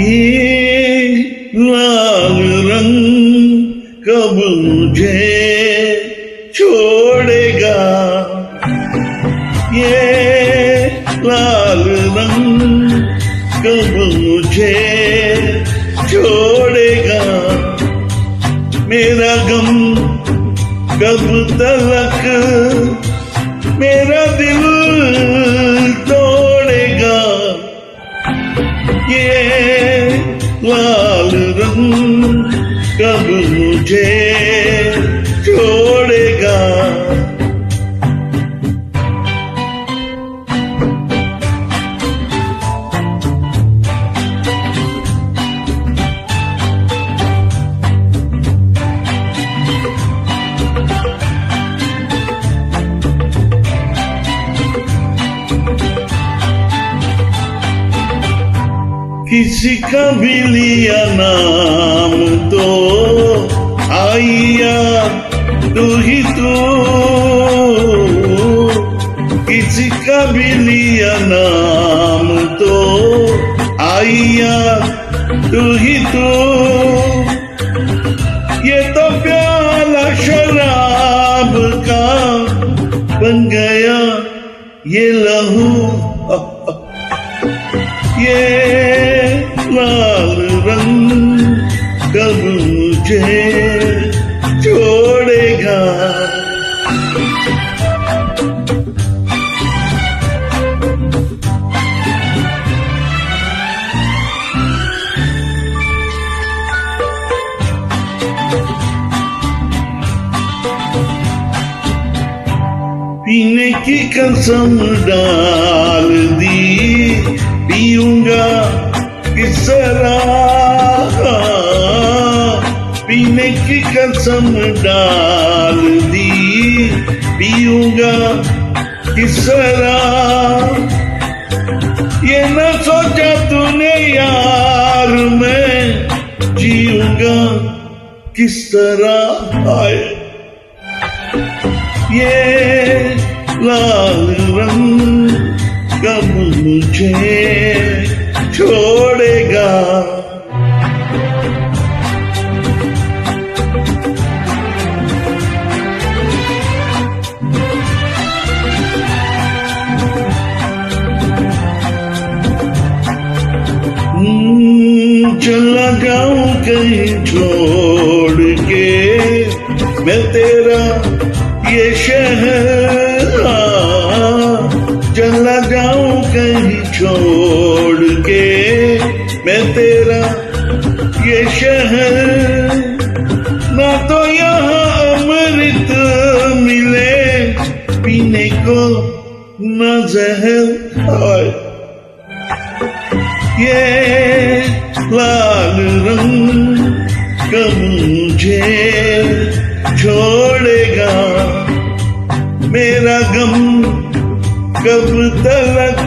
ये लाल रंग कब मुझे छोड़ेगा, ये लाल रंग कब मुझे छोड़ेगा, मेरा गम कब तलक मेरा दिल तोड़ेगा, ये लाल रंग कब मुझे छोड़ेगा। किसी का भी लिया नाम तो आइया तू ही तू, किसी का भी लिया नाम तो आइया तू ही तू, ये तो प्याला शराब का बन गया ये लहू, ये लाल रंग कब मुझे छोड़ेगा। पीने की कसम डाल दी, पीऊंगा किस तरह, पीने की कसम डाल दी, पीऊंगा किस तरह, ये न सोचा तूने यार मैं जीऊंगा किस तरह, आए ये लाल रंग कब मुझे छोड़ेगा। चला जाऊं कहीं छोड़ के मैं तेरा ये शहर, चला जाऊं कहीं छोड़ के मैं तेरा ये शहर, ना तो यहाँ अमृत मिले पीने को न जहर, ये लाल रंग कब मुझे छोड़ेगा, मेरा गम कब तलक